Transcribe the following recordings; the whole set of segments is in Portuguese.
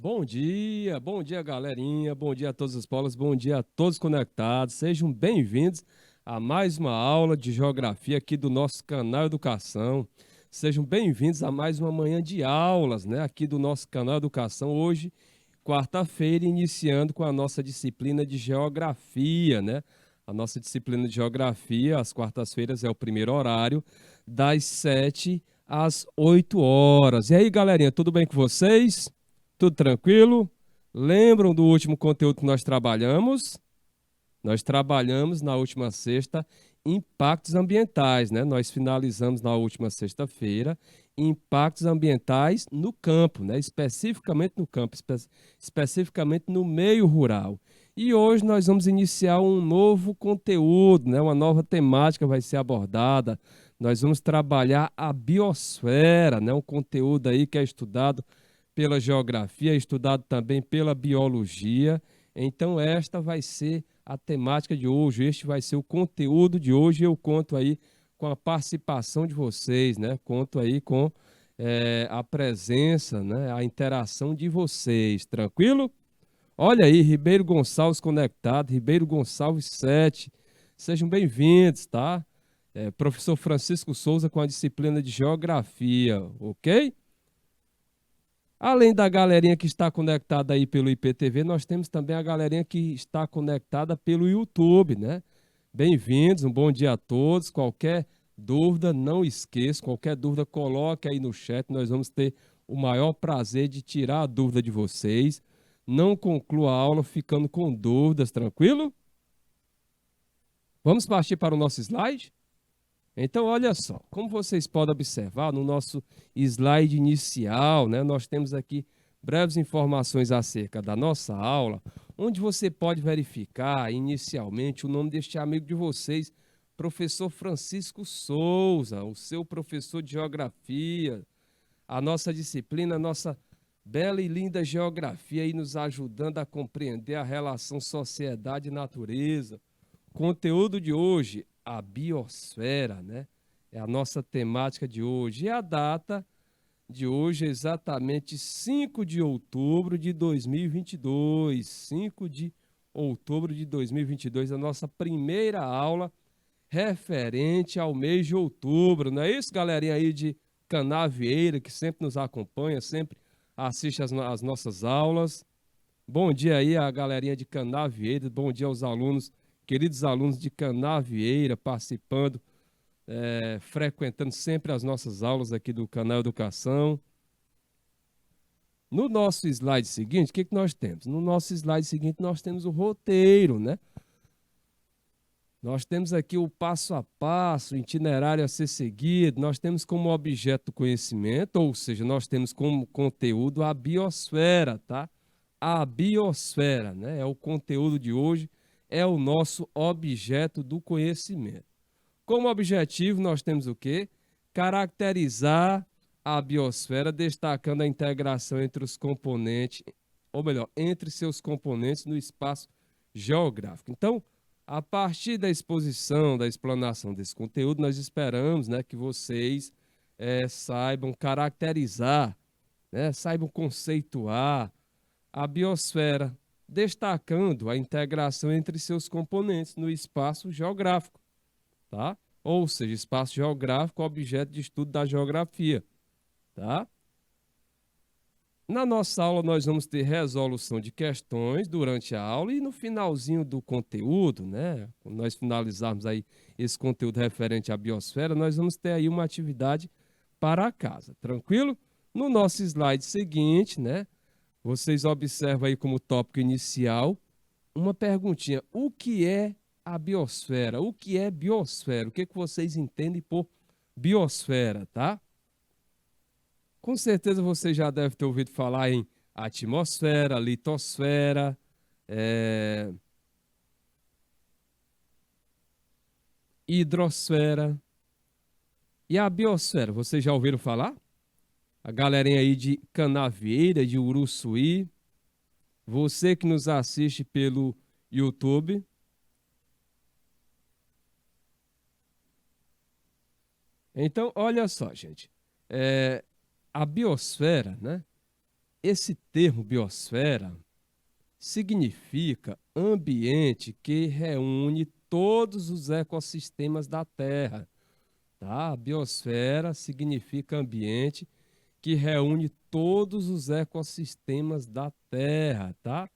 Bom dia, galerinha, bom dia a todos os polos, bom dia a todos conectados. Sejam bem-vindos a mais uma aula de geografia aqui do nosso canal Educação. Sejam bem-vindos a mais uma manhã de aulas, né, aqui do nosso canal Educação. Hoje, quarta-feira, iniciando com a nossa disciplina de geografia, né? A nossa disciplina de geografia, às quartas-feiras, é o primeiro horário, das 7 às 8 horas. E aí, galerinha, tudo bem com vocês? Tudo tranquilo? Lembram do último conteúdo que nós trabalhamos? Nós trabalhamos na última sexta impactos ambientais, né? Nós finalizamos na última sexta-feira impactos ambientais no campo, né? Especificamente no campo, especificamente no meio rural. E hoje nós vamos iniciar um novo conteúdo, né? Uma nova temática vai ser abordada. Nós vamos trabalhar a biosfera, né? Um conteúdo aí que é estudado pela geografia, estudado também pela biologia. Então, esta vai ser a temática de hoje, este vai ser o conteúdo de hoje. Eu conto aí com a participação de vocês, né? Conto aí com a presença, né? A interação de vocês, tranquilo? Olha aí, Ribeiro Gonçalves conectado, Ribeiro Gonçalves 7. Sejam bem-vindos, tá? Professor Francisco Souza com a disciplina de geografia, ok? Além da galerinha que está conectada aí pelo IPTV, nós temos também a galerinha que está conectada pelo YouTube, né? Bem-vindos, um bom dia a todos. Qualquer dúvida, não esqueça, qualquer dúvida, coloque aí no chat. Nós vamos ter o maior prazer de tirar a dúvida de vocês. Não conclua a aula ficando com dúvidas, tranquilo? Vamos partir para o nosso slide? Então, olha só, como vocês podem observar no nosso slide inicial, né, nós temos aqui breves informações acerca da nossa aula, onde você pode verificar inicialmente o nome deste amigo de vocês, professor Francisco Souza, o seu professor de geografia, a nossa disciplina, a nossa bela e linda geografia aí nos ajudando a compreender a relação sociedade e natureza. Conteúdo de hoje, a biosfera, né? É a nossa temática de hoje. E a data de hoje é exatamente 5 de outubro de 2022. 5 de outubro de 2022, a nossa primeira aula referente ao mês de outubro. Não é isso, galerinha aí de Canavieira, que sempre nos acompanha, sempre assiste as nossas aulas. Bom dia aí a galerinha de Canavieira, bom dia aos alunos, queridos alunos de Canavieira, participando, frequentando sempre as nossas aulas aqui do canal Educação. No nosso slide seguinte, o que nós temos? No nosso slide seguinte, nós temos o roteiro, né? Nós temos aqui o passo a passo, o itinerário a ser seguido, nós temos como objeto do conhecimento, ou seja, nós temos como conteúdo a biosfera, tá? A biosfera, né? É o conteúdo de hoje, é o nosso objeto do conhecimento. Como objetivo, nós temos o quê? Caracterizar a biosfera, destacando a integração entre os componentes, ou melhor, entre seus componentes no espaço geográfico. Então, a partir da exposição, da explanação desse conteúdo, nós esperamos, né, que vocês saibam caracterizar, né, saibam conceituar a biosfera, destacando a integração entre seus componentes no espaço geográfico, tá? Ou seja, espaço geográfico, objeto de estudo da geografia, tá? Na nossa aula, nós vamos ter resolução de questões durante a aula e no finalzinho do conteúdo, né? Quando nós finalizarmos aí esse conteúdo referente à biosfera, nós vamos ter aí uma atividade para casa, tranquilo? No nosso slide seguinte, né? Vocês observam aí como tópico inicial uma perguntinha: o que é a biosfera? O que é biosfera? O que vocês entendem por biosfera, tá? Com certeza você já deve ter ouvido falar em atmosfera, litosfera, é, hidrosfera. E a biosfera, vocês já ouviram falar? A galerinha aí de Canavieira, de Uruçuí, você que nos assiste pelo YouTube. Então, olha só, gente. É, a biosfera, né? esse termo biosfera significa ambiente que reúne todos os ecossistemas da Terra, tá? A biosfera significa ambiente que reúne todos os ecossistemas da Terra, tá?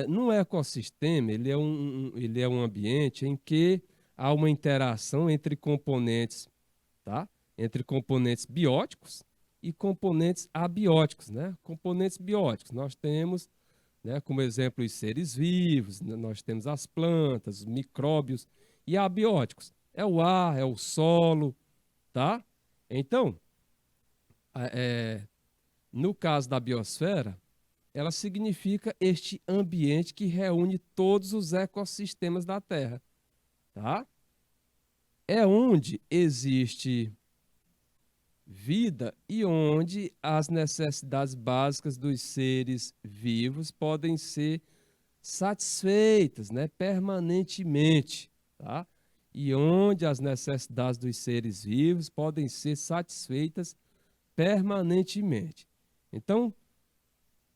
No ecossistema, ele é um ambiente em que há uma interação entre componentes, tá? Entre componentes bióticos e componentes abióticos, né? Componentes bióticos, nós temos, né, como exemplo, os seres vivos, né? Nós temos as plantas, os micróbios, e abióticos é o ar, é o solo, tá? Então, é, no caso da biosfera, ela significa este ambiente que reúne todos os ecossistemas da Terra, tá? É onde existe vida e onde as necessidades básicas dos seres vivos podem ser satisfeitas, né, permanentemente, tá? E onde as necessidades dos seres vivos podem ser satisfeitas permanentemente. Então,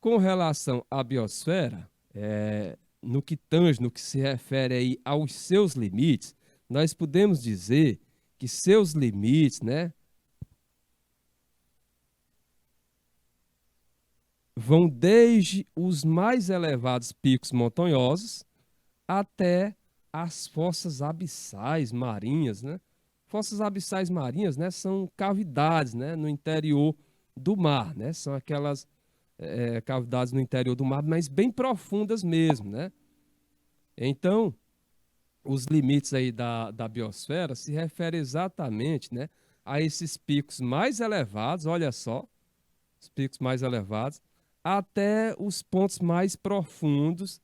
com relação à biosfera, no que tange, no que se refere aí aos seus limites, nós podemos dizer que seus limites, né, vão desde os mais elevados picos montanhosos até as fossas abissais marinhas, né? Fossas abissais marinhas, né, são cavidades, né, no interior do mar, né? São aquelas cavidades no interior do mar, mas bem profundas mesmo, né? Então, os limites aí da biosfera se referem exatamente, né, a esses picos mais elevados, olha só, os picos mais elevados, até os pontos mais profundos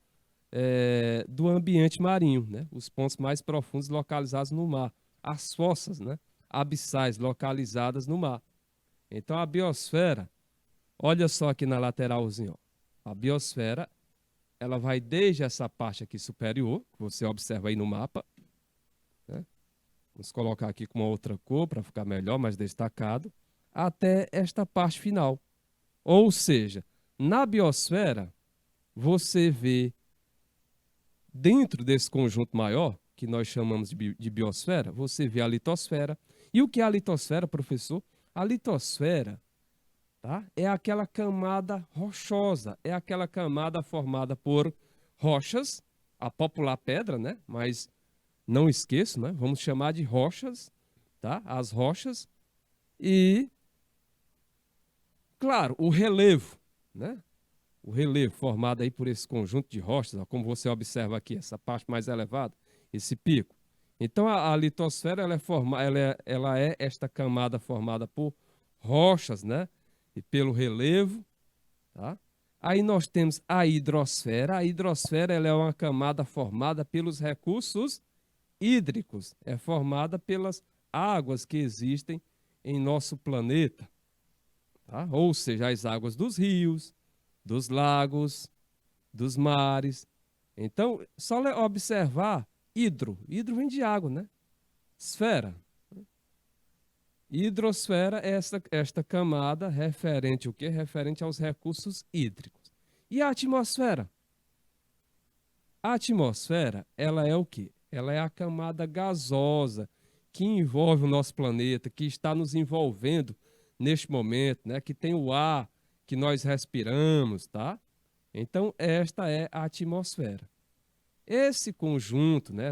do ambiente marinho, né? Os pontos mais profundos localizados no mar, as fossas, né, abissais localizadas no mar. Então a biosfera, olha só aqui na lateralzinha, ó. A biosfera, ela vai desde essa parte aqui superior, que você observa aí no mapa, né? Vamos colocar aqui com uma outra cor para ficar melhor, mais destacado, até esta parte final. Ou seja, na biosfera, você vê dentro desse conjunto maior, que nós chamamos de biosfera, você vê a litosfera. E o que é a litosfera, professor? A litosfera, tá, é aquela camada rochosa, é aquela camada formada por rochas, a popular pedra, né? Mas não esqueço, né? Vamos chamar de rochas, tá? As rochas e, claro, o relevo, né? O relevo formado aí por esse conjunto de rochas, ó, como você observa aqui, essa parte mais elevada, esse pico. Então, a litosfera ela é esta camada formada por rochas, né? E pelo relevo, tá? Aí nós temos a hidrosfera. A hidrosfera ela é uma camada formada pelos recursos hídricos, é formada pelas águas que existem em nosso planeta, tá? Ou seja, as águas dos rios, dos lagos, dos mares. Então, só observar hidro. Hidro vem de água, né? Esfera. Hidrosfera é esta camada referente o quê? Referente aos recursos hídricos. E a atmosfera? A atmosfera, ela é o quê? Ela é a camada gasosa que envolve o nosso planeta, que está nos envolvendo neste momento, né? Que tem o ar que nós respiramos, tá? Então, esta é a atmosfera. Esse conjunto, né,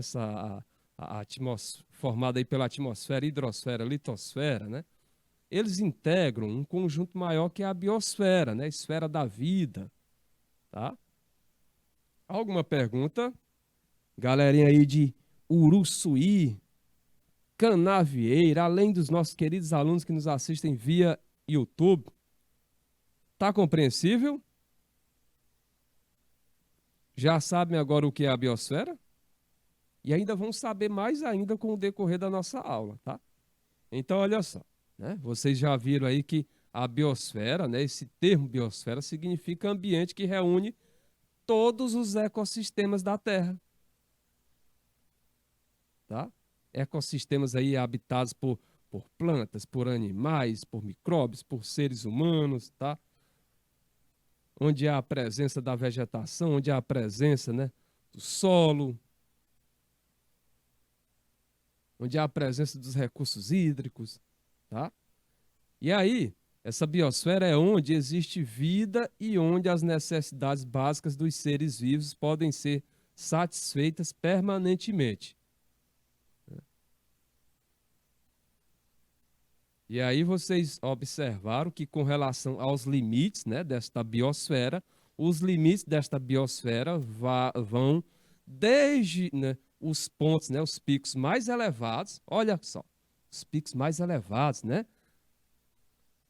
formado aí pela atmosfera, hidrosfera, litosfera, né, eles integram um conjunto maior que é a biosfera, né, esfera da vida, tá? Alguma pergunta? Galerinha aí de Uruçuí, Canavieira, além dos nossos queridos alunos que nos assistem via YouTube, tá compreensível? Já sabem agora o que é a biosfera? E ainda vão saber mais ainda com o decorrer da nossa aula, tá? Então, olha só, né? Vocês já viram aí que a biosfera, né, esse termo biosfera significa ambiente que reúne todos os ecossistemas da Terra, tá? Ecossistemas aí habitados por plantas, por animais, por micróbios, por seres humanos, tá? onde há a presença da vegetação, onde há a presença, né, do solo, onde há a presença dos recursos hídricos, tá? E aí, essa biosfera é onde existe vida e onde as necessidades básicas dos seres vivos podem ser satisfeitas permanentemente. E aí vocês observaram que com relação aos limites, né, desta biosfera, os limites desta biosfera vão desde, né, os pontos, né, os picos mais elevados, olha só, os picos mais elevados, né,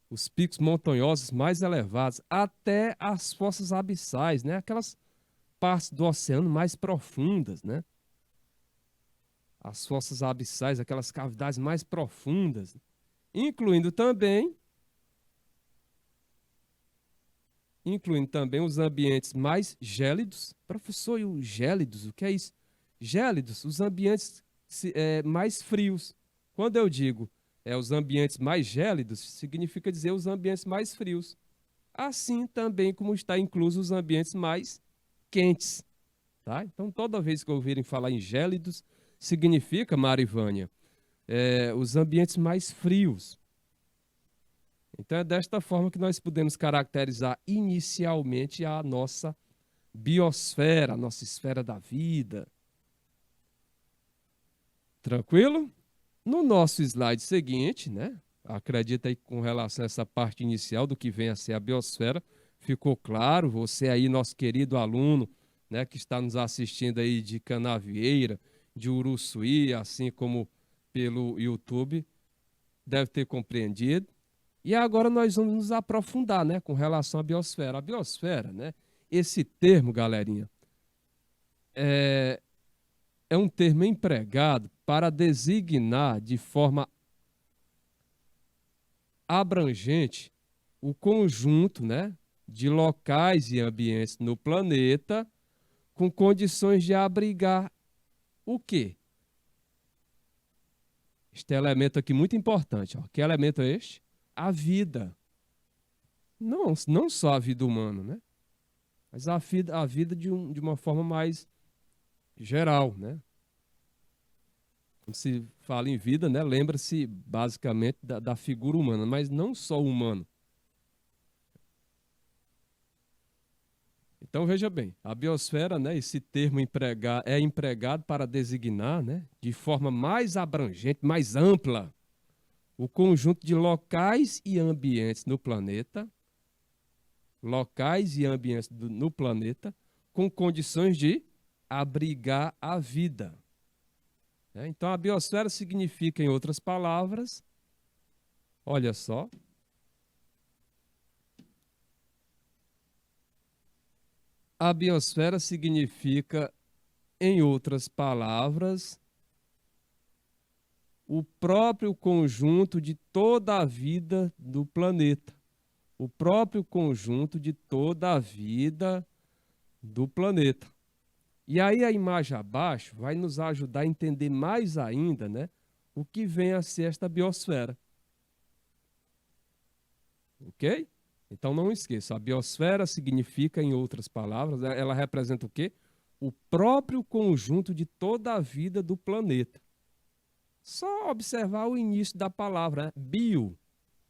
os picos montanhosos mais elevados, até as fossas abissais, né, aquelas partes do oceano mais profundas, né, as fossas abissais, aquelas cavidades mais profundas, incluindo também os ambientes mais gélidos. Professor, e os gélidos, o que é isso? Gélidos, os ambientes mais frios. Quando eu digo os ambientes mais gélidos, significa dizer os ambientes mais frios. Assim também como está incluso os ambientes mais quentes. Tá? Então, toda vez que ouvirem falar em gélidos, significa, Marivânia, os ambientes mais frios. Então é desta forma que nós podemos caracterizar inicialmente a nossa biosfera, a nossa esfera da vida. Tranquilo? No nosso slide seguinte, né? Acredita aí com relação a essa parte inicial do que vem a ser a biosfera, ficou claro, você aí, nosso querido aluno, né, que está nos assistindo aí de Canavieira, de Uruçuí, assim como pelo YouTube, deve ter compreendido. E agora nós vamos nos aprofundar, né, com relação à biosfera. A biosfera, né, esse termo, galerinha, é, é um termo empregado para designar de forma abrangente o conjunto, né, de locais e ambientes no planeta com condições de abrigar o quê? Este elemento aqui muito importante. Ó. Que elemento é este? A vida. Não só a vida humana, né? Mas a vida de uma forma mais geral, né? Quando se fala em vida, né, lembra-se basicamente da figura humana, mas não só o humano. Então veja bem, a biosfera, né, esse termo é empregado para designar, né, de forma mais abrangente, mais ampla, o conjunto de no planeta, com condições de abrigar a vida. Então, a biosfera significa, em outras palavras, olha só, a biosfera significa, em outras palavras, o próprio conjunto de toda a vida do planeta. O próprio conjunto de toda a vida do planeta. E aí a imagem abaixo vai nos ajudar a entender mais ainda, né, o que vem a ser esta biosfera. Ok? Então não esqueça, a biosfera significa, em outras palavras, ela representa o quê? O próprio conjunto de toda a vida do planeta. Só observar o início da palavra, né? Bio.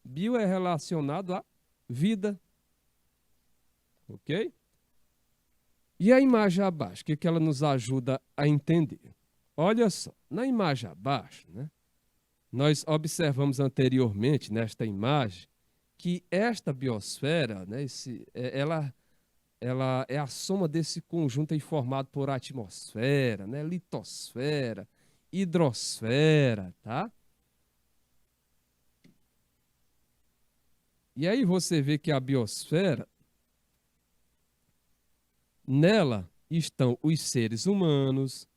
Bio é relacionado à vida. Ok? E a imagem abaixo, o que ela nos ajuda a entender? Olha só, na imagem abaixo, né, nós observamos anteriormente nesta imagem que esta biosfera, né, ela é a soma desse conjunto aí formado por atmosfera, né, litosfera, hidrosfera, tá? E aí você vê que a biosfera, nela estão os seres humanos,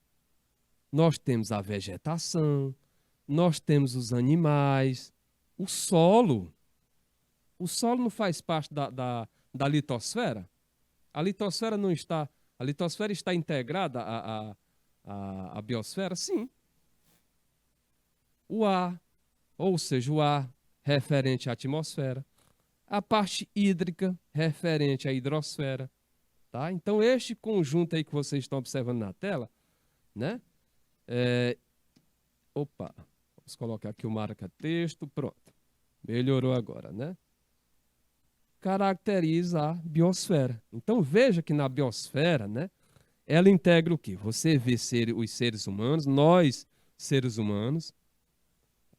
nós temos a vegetação, nós temos os animais, o solo. O solo não faz parte da litosfera? A litosfera não está. A litosfera está integrada à biosfera? Sim. O ar, ou seja, o ar referente à atmosfera. A parte hídrica, referente à hidrosfera, tá? Então, este conjunto aí que vocês estão observando na tela, né? Opa, vamos colocar aqui o marca-texto, pronto. Melhorou agora, né? Caracteriza a biosfera. Então, veja que na biosfera, né? Ela integra o quê? Você vê os seres humanos, nós, seres humanos,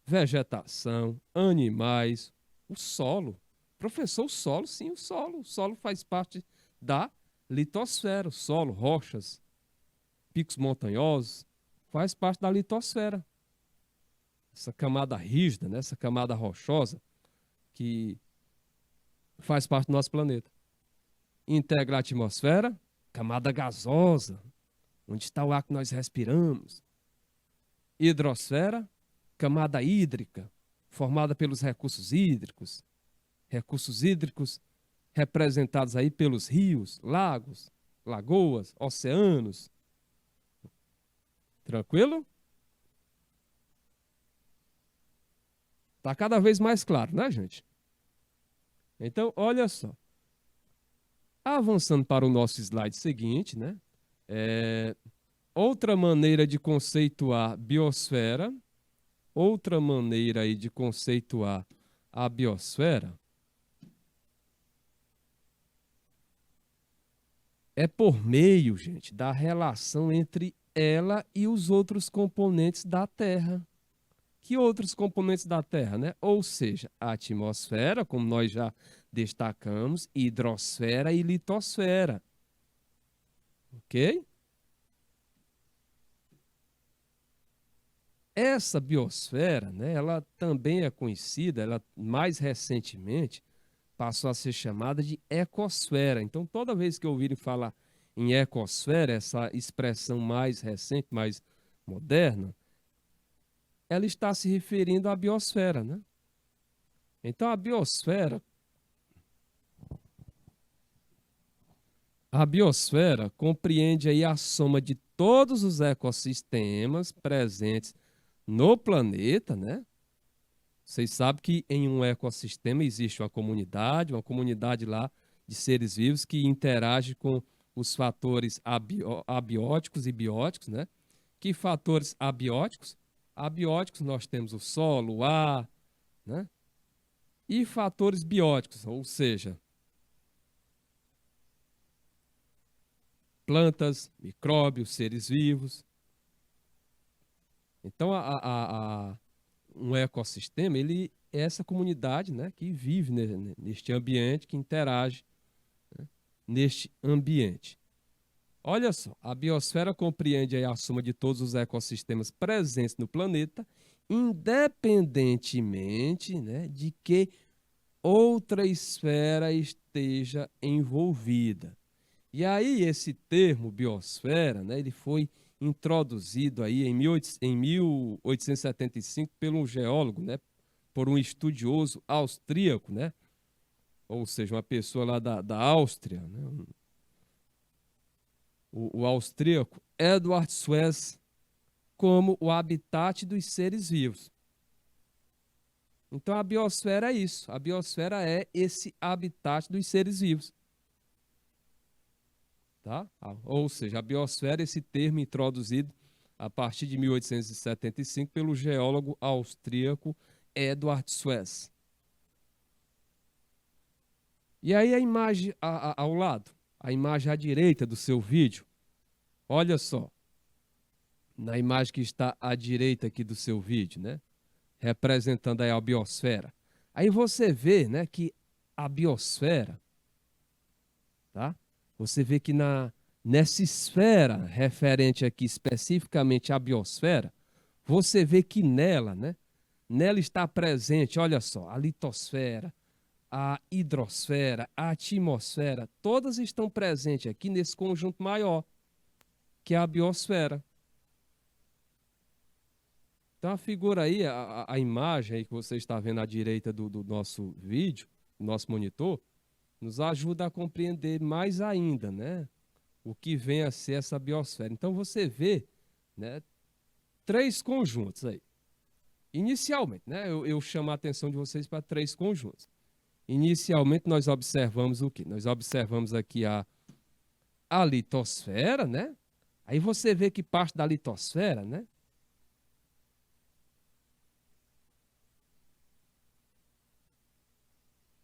vegetação, animais, o solo. Professor, o solo, sim, o solo. O solo faz parte da litosfera. O solo, rochas, picos montanhosos, faz parte da litosfera. Essa camada rígida, né? Essa camada rochosa que faz parte do nosso planeta. Integra a atmosfera, camada gasosa, onde está o ar que nós respiramos. Hidrosfera, camada hídrica, formada pelos recursos hídricos representados aí pelos rios, lagos, lagoas, oceanos. Tranquilo? Tá cada vez mais claro, né, gente? Então, olha só. Avançando para o nosso slide seguinte, né? Outra maneira de conceituar biosfera, outra maneira aí de conceituar a biosfera é por meio, gente, da relação entre ela e os outros componentes da Terra. Que outros componentes da Terra, né? Ou seja, a atmosfera, como nós já destacamos, hidrosfera e litosfera. Ok? Essa biosfera, né, ela também é conhecida, ela mais recentemente passou a ser chamada de ecosfera. Então, toda vez que ouvirem falar em ecosfera, essa expressão mais recente, mais moderna, ela está se referindo à biosfera, né? Então, a biosfera compreende aí a soma de todos os ecossistemas presentes no planeta, né? Vocês sabem que em um ecossistema existe uma comunidade lá de seres vivos que interage com os fatores abióticos e bióticos, né? Que fatores abióticos? Abióticos nós temos o solo, o ar, né? E fatores bióticos, ou seja, plantas, micróbios, seres vivos. Então, um ecossistema, ele é essa comunidade, né, que vive neste ambiente, que interage, né, neste ambiente. Olha só, a biosfera compreende aí a soma de todos os ecossistemas presentes no planeta, independentemente, né, de que outra esfera esteja envolvida. E aí esse termo biosfera, né, ele foi introduzido aí em 1875 por um geólogo, né, por um estudioso austríaco, né, ou seja, uma pessoa lá da Áustria, né, o austríaco Edward Suez, como o habitat dos seres vivos. Então a biosfera é isso, a biosfera é esse habitat dos seres vivos. Tá? Ou seja, a biosfera, esse termo introduzido a partir de 1875 pelo geólogo austríaco Edward Suez. E aí a imagem ao lado, a imagem à direita do seu vídeo, olha só, na imagem que está à direita aqui do seu vídeo, né? Representando aí a biosfera. Aí você vê, né, que a biosfera, tá? Você vê que nessa esfera referente aqui especificamente à biosfera, você vê que nela, né? Nela está presente, olha só, a litosfera, a hidrosfera, a atmosfera, todas estão presentes aqui nesse conjunto maior, que é a biosfera. Então a figura aí, a imagem aí que você está vendo à direita do nosso vídeo, do nosso monitor, nos ajuda a compreender mais ainda, né? O que vem a ser essa biosfera. Então você vê, né, três conjuntos aí. Inicialmente, né, eu chamo a atenção de vocês para três conjuntos. Inicialmente, nós observamos o quê? Nós observamos aqui a litosfera, né? Aí você vê que parte da litosfera, né?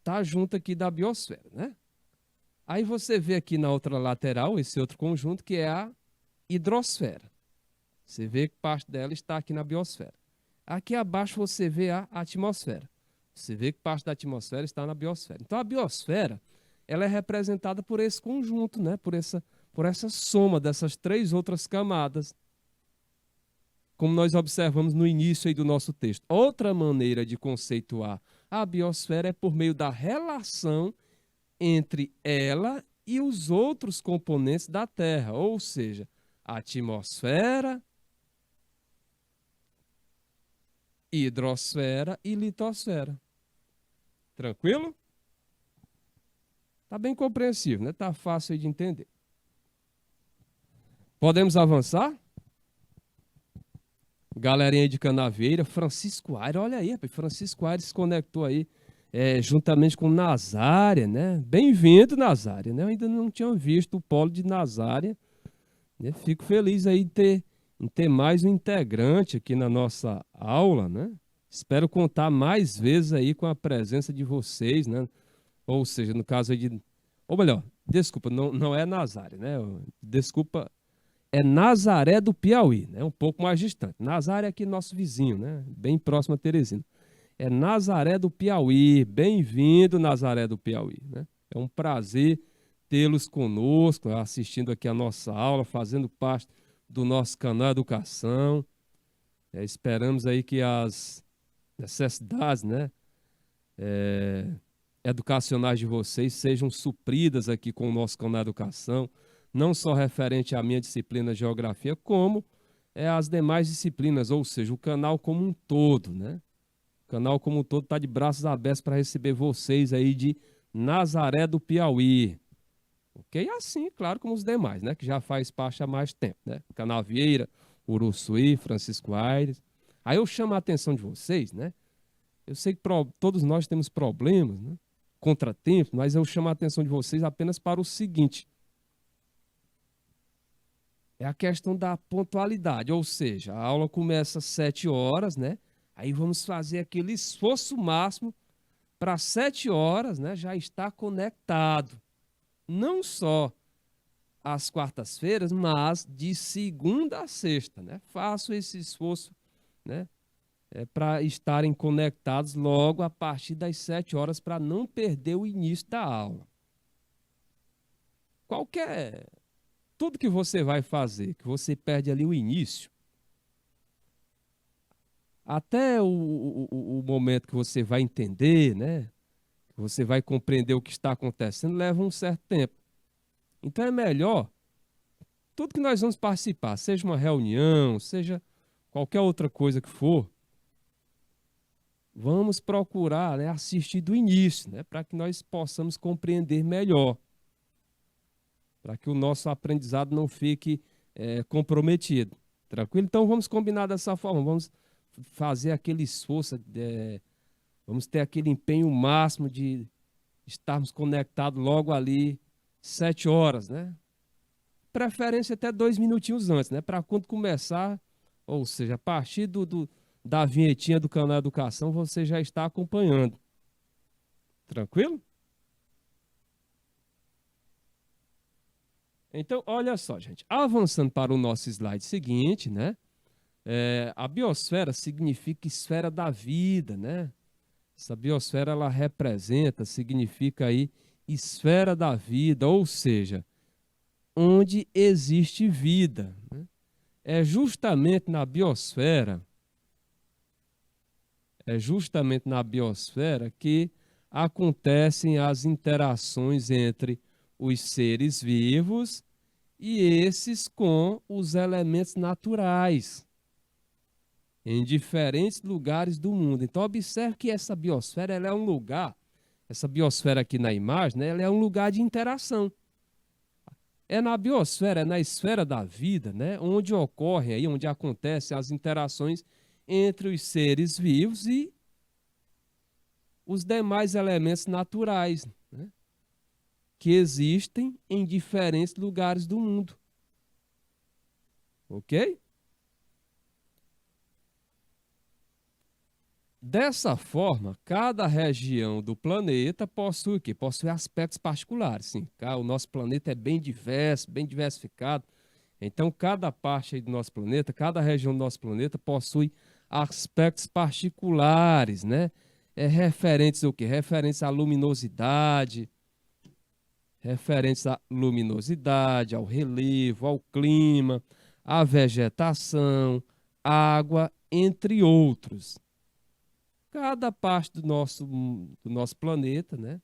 Tá junto aqui da biosfera, né? Aí você vê aqui na outra lateral, esse outro conjunto, que é a hidrosfera. Você vê que parte dela está aqui na biosfera. Aqui abaixo você vê a atmosfera. Você vê que parte da atmosfera está na biosfera. Então a biosfera, ela é representada por esse conjunto, né? Por essa soma dessas três outras camadas, como nós observamos no início aí do nosso texto. Outra maneira de conceituar a biosfera é por meio da relação entre ela e os outros componentes da Terra, ou seja, a atmosfera, hidrosfera e litosfera. Tranquilo? Tá bem compreensível, né? Tá fácil aí de entender. Podemos avançar? Galerinha aí de Canavieira, Francisco Aires, olha aí, rapaz, Francisco Aires se conectou aí juntamente com Nazária, né? Bem-vindo, Nazária, né? Eu ainda não tinha visto o polo de Nazária, né? Fico feliz aí em ter mais um integrante aqui na nossa aula, né? Espero contar mais vezes aí com a presença de vocês, né? Ou seja, no caso aí de... Ou melhor, desculpa, não é Nazária, né? Desculpa, é Nazaré do Piauí, né? Um pouco mais distante. Nazaré é aqui nosso vizinho, né? Bem próximo a Teresina. É Nazaré do Piauí. Bem-vindo, Nazaré do Piauí, né? É um prazer tê-los conosco, assistindo aqui a nossa aula, fazendo parte do nosso canal Educação. Esperamos aí que as necessidades, né, educacionais de vocês sejam supridas aqui com o nosso canal Educação, não só referente à minha disciplina de Geografia, como as demais disciplinas, ou seja, o canal como um todo, né? O canal como um todo está de braços abertos para receber vocês aí de Nazaré do Piauí. Ok? Assim, claro, como os demais, né? Que já faz parte há mais tempo, né? Canavieira, Uruçuí, Francisco Aires. Aí eu chamo a atenção de vocês, né? Eu sei que todos nós temos problemas, né? Contratempos, mas eu chamo a atenção de vocês apenas para o seguinte. É a questão da pontualidade, ou seja, a aula começa às 7 horas, né? Aí vamos fazer aquele esforço máximo para 7 horas, né? Já estar conectado. Não só às quartas-feiras, mas de segunda a sexta, né? Faço esse esforço, né? Para estarem conectados logo a partir das 7 horas para não perder o início da aula. Tudo que você vai fazer, que você perde ali o início, até o momento que você vai entender, né? Que você vai compreender o que está acontecendo, leva um certo tempo. Então é melhor, tudo que nós vamos participar, seja uma reunião, seja qualquer outra coisa que for, vamos procurar, né, assistir do início, né, para que nós possamos compreender melhor, para que o nosso aprendizado não fique comprometido. Tranquilo? Então vamos combinar dessa forma, vamos fazer aquele esforço, vamos ter aquele empenho máximo de estarmos conectados logo ali, 7 horas, né? Preferência até 2 minutinhos antes, né? Para quando começar, ou seja, a partir da vinhetinha do canal Educação, você já está acompanhando. Tranquilo? Então, olha só, gente. Avançando para o nosso slide seguinte, né? A biosfera significa esfera da vida, né? Essa biosfera, ela representa, significa aí esfera da vida, ou seja, onde existe vida, né? É justamente na biosfera, que acontecem as interações entre os seres vivos e esses com os elementos naturais em diferentes lugares do mundo. Então, observe que essa biosfera, ela é um lugar, essa biosfera aqui na imagem, né, ela é um lugar de interação. É na biosfera, é na esfera da vida, né, onde ocorrem aí, onde acontecem as interações entre os seres vivos os demais elementos naturais, né, que existem em diferentes lugares do mundo. Ok? Dessa forma, cada região do planeta possui o quê? Possui aspectos particulares. Sim, o nosso planeta é bem diverso, bem diversificado. Então, cada parte aí do nosso planeta, cada região do nosso planeta possui aspectos particulares, né? Referentes ao quê? Referentes à luminosidade, ao relevo, ao clima, à vegetação, água, entre outros. Cada parte do nosso planeta, né?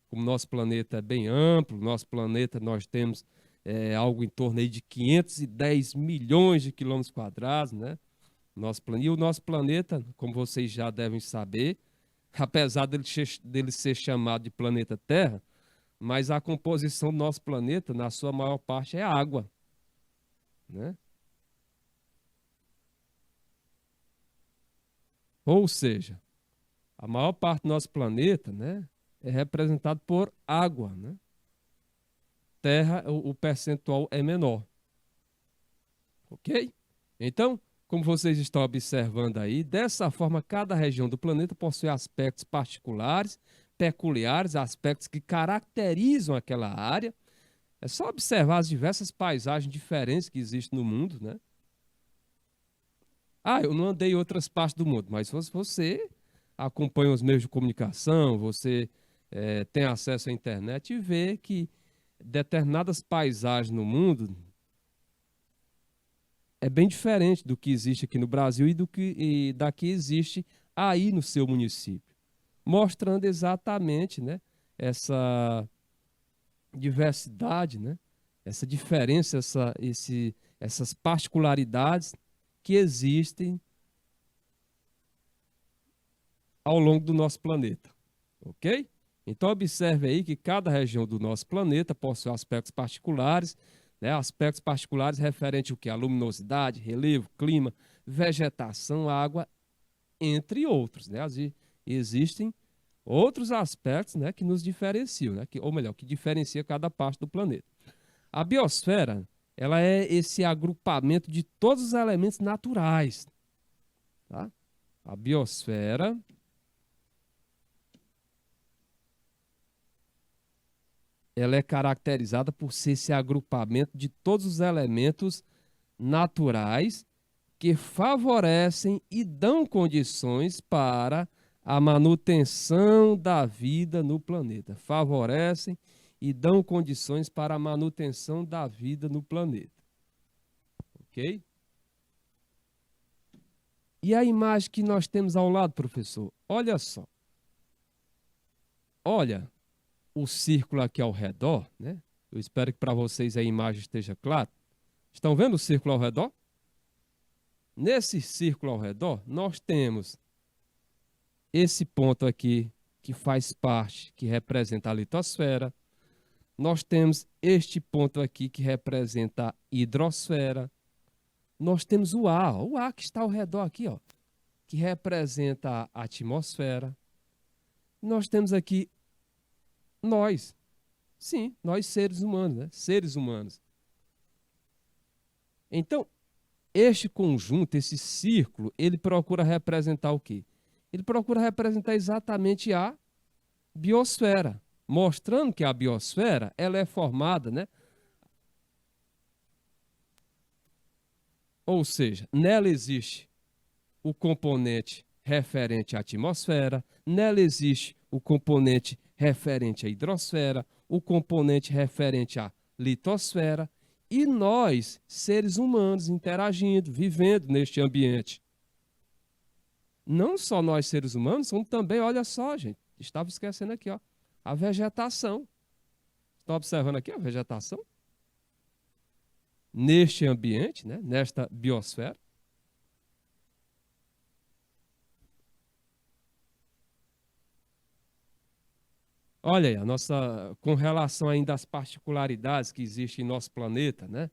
Como o nosso planeta é bem amplo, nosso planeta nós temos algo em torno aí de 510 milhões de quilômetros quadrados, né? E o nosso planeta, como vocês já devem saber, apesar dele ser chamado de planeta Terra, mas a composição do nosso planeta, na sua maior parte, é água, né? Ou seja, a maior parte do nosso planeta, né, é representado por água, né? Terra, o percentual é menor, ok? Então, como vocês estão observando aí, dessa forma, cada região do planeta possui aspectos particulares, peculiares, aspectos que caracterizam aquela área. É só observar as diversas paisagens diferentes que existem no mundo, né? Ah, eu não andei em outras partes do mundo, mas se você acompanha os meios de comunicação, você tem acesso à internet e vê que determinadas paisagens no mundo é bem diferente do que existe aqui no Brasil e da que existe aí no seu município, mostrando exatamente, né, essa diversidade, né, essa diferença, essas particularidades que existem ao longo do nosso planeta, ok? Então observe aí que cada região do nosso planeta possui aspectos particulares, né? Aspectos particulares referentes ao que? A luminosidade, relevo, clima, vegetação, água, entre outros, né? Existem outros aspectos, né, que nos diferenciam, né? Ou melhor, que diferencia cada parte do planeta. A biosfera, ela é esse agrupamento de todos os elementos naturais, tá? A biosfera ela é caracterizada por ser esse agrupamento de todos os elementos naturais que favorecem e dão condições para a manutenção da vida no planeta. Favorecem e dão condições para a manutenção da vida no planeta. Ok? E a imagem que nós temos ao lado, professor? Olha só. Olha o círculo aqui ao redor, né? Eu espero que para vocês a imagem esteja clara. Estão vendo o círculo ao redor? Nesse círculo ao redor, nós temos esse ponto aqui que faz parte, que representa a litosfera. Nós temos este ponto aqui que representa a hidrosfera. Nós temos o ar que está ao redor aqui, ó, que representa a atmosfera. Nós temos aqui nós, sim, nós seres humanos, né? Seres humanos. Então, este conjunto, esse círculo, ele procura representar o quê? Ele procura representar exatamente a biosfera, mostrando que a biosfera ela é formada, né? Ou seja, nela existe o componente referente à atmosfera, nela existe o componente referente à hidrosfera, o componente referente à litosfera, e nós, seres humanos, interagindo, vivendo neste ambiente. Não só nós, seres humanos, como também, olha só, gente, estava esquecendo aqui, ó, a vegetação. Estão observando aqui a vegetação? Neste ambiente, né, nesta biosfera. Olha aí, com relação ainda às particularidades que existem em nosso planeta, né?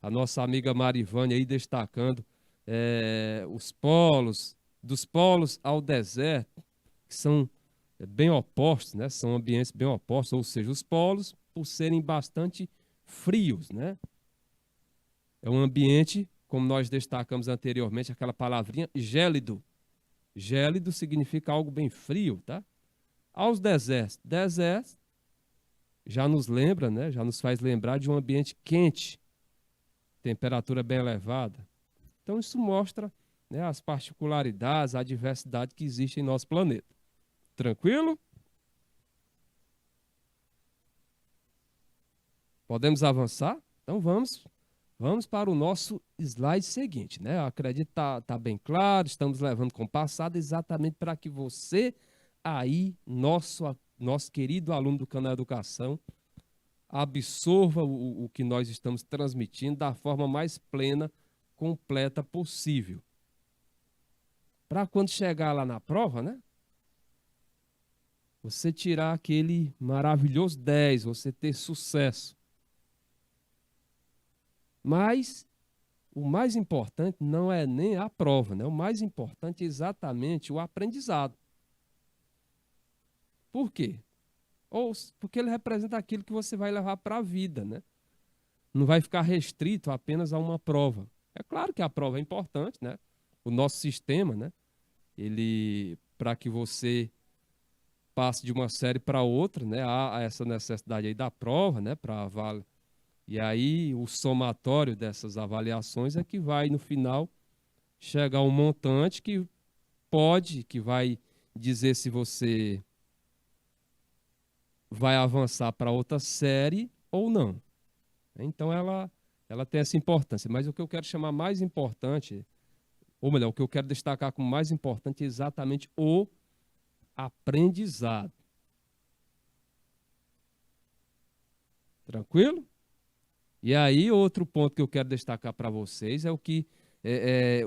A nossa amiga Marivânia aí destacando os polos, dos polos ao deserto, que são bem opostos, né? São ambientes bem opostos, ou seja, os polos, por serem bastante frios, né? É um ambiente, como nós destacamos anteriormente, aquela palavrinha gélido. Gélido significa algo bem frio, tá? Aos desertos. Desertos já nos lembra, né? Já nos faz lembrar de um ambiente quente, temperatura bem elevada. Então isso mostra, né, as particularidades, a diversidade que existe em nosso planeta. Tranquilo? Podemos avançar? Então vamos para o nosso slide seguinte, né? Eu acredito que tá bem claro, estamos levando com passado exatamente para que você aí, nosso querido aluno do canal Educação, absorva o que nós estamos transmitindo da forma mais plena, completa possível. Para quando chegar lá na prova, né? Você tirar aquele maravilhoso 10, você ter sucesso. Mas o mais importante não é nem a prova, né? O mais importante é exatamente o aprendizado. Por quê? Porque ele representa aquilo que você vai levar para a vida, né? Não vai ficar restrito apenas a uma prova. É claro que a prova é importante, né? O nosso sistema, né? Ele, para que você passe de uma série para outra, né? Há essa necessidade aí da prova, né? Para avaliar. E aí o somatório dessas avaliações é que vai, no final, chegar a um montante que vai dizer se você vai avançar para outra série ou não. Então ela tem essa importância. Mas o que eu quero chamar mais importante, ou melhor, o que eu quero destacar como mais importante é exatamente o aprendizado. Tranquilo? E aí, outro ponto que eu quero destacar para vocês é o que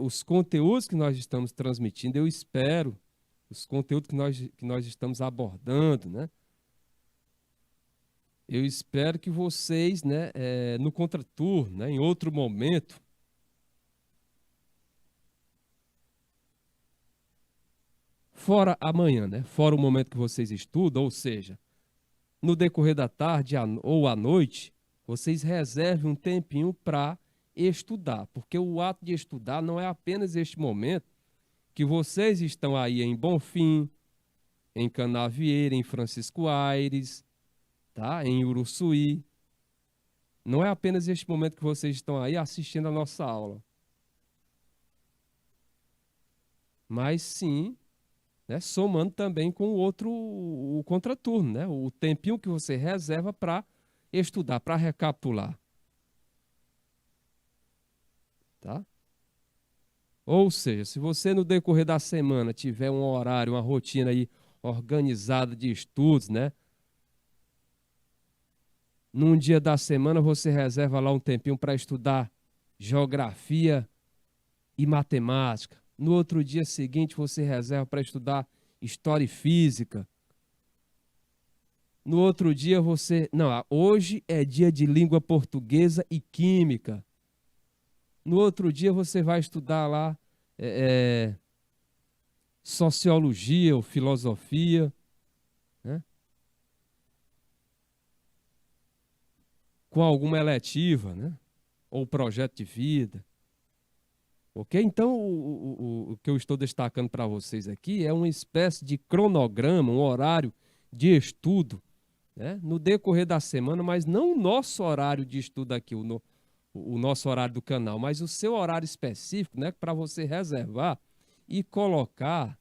os conteúdos que nós estamos transmitindo, eu espero, os conteúdos que nós estamos abordando, né? Eu espero que vocês, né, no contraturno, né, em outro momento, fora amanhã, né, fora o momento que vocês estudam, ou seja, no decorrer da tarde ou à noite, vocês reservem um tempinho para estudar, porque o ato de estudar não é apenas este momento que vocês estão aí em Bonfim, em Canavieira, em Francisco Aires, tá? Em Uruçuí. Não é apenas este momento que vocês estão aí assistindo a nossa aula, mas sim, né, somando também com o contraturno, né? O tempinho que você reserva para estudar, para recapitular, tá? Ou seja, se você no decorrer da semana tiver um horário, uma rotina aí organizada de estudos, né? Num dia da semana você reserva lá um tempinho para estudar geografia e matemática. No outro dia seguinte você reserva para estudar história e física. No outro dia você, não, hoje é dia de língua portuguesa e química. No outro dia você vai estudar lá sociologia ou filosofia, né? Com alguma eletiva, né? Ou projeto de vida. Ok? Então, o que eu estou destacando para vocês aqui é uma espécie de cronograma, um horário de estudo, né? No decorrer da semana, mas não o nosso horário de estudo aqui, o nosso horário do canal, mas o seu horário específico, né? Para você reservar e colocar,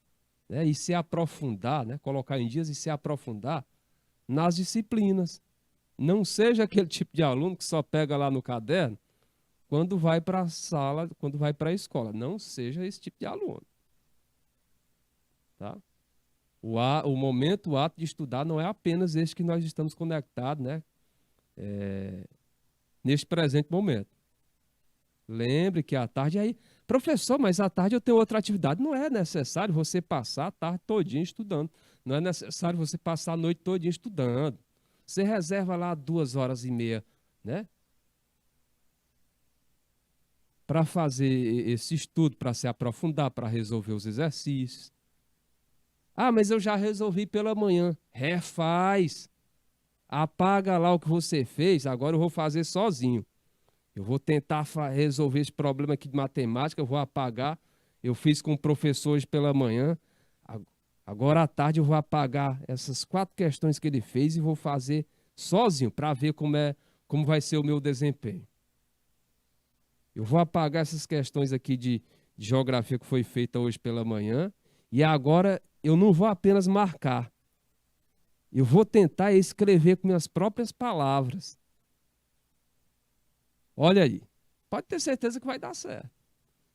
né? E se aprofundar, né? Colocar em dias e se aprofundar nas disciplinas. Não seja aquele tipo de aluno que só pega lá no caderno quando vai para a sala, quando vai para a escola. Não seja esse tipo de aluno, tá? O momento, o ato de estudar não é apenas esse que nós estamos conectados, né? Neste presente momento. Lembre que à tarde aí, professor, mas à tarde eu tenho outra atividade. Não é necessário você passar a tarde todinha estudando. Não é necessário você passar a noite todinha estudando. Você reserva lá 2 horas e meia, né? Para fazer esse estudo, para se aprofundar, para resolver os exercícios. Ah, mas eu já resolvi pela manhã. Refaz. Apaga lá o que você fez, agora eu vou fazer sozinho. Eu vou tentar resolver esse problema aqui de matemática, eu vou apagar. Eu fiz com o professor hoje pela manhã. A- Agora à tarde eu vou apagar essas 4 questões que ele fez e vou fazer sozinho para ver como vai ser o meu desempenho. Eu vou apagar essas questões aqui de geografia que foi feita hoje pela manhã e agora eu não vou apenas marcar. Eu vou tentar escrever com minhas próprias palavras. Olha aí. Pode ter certeza que vai dar certo.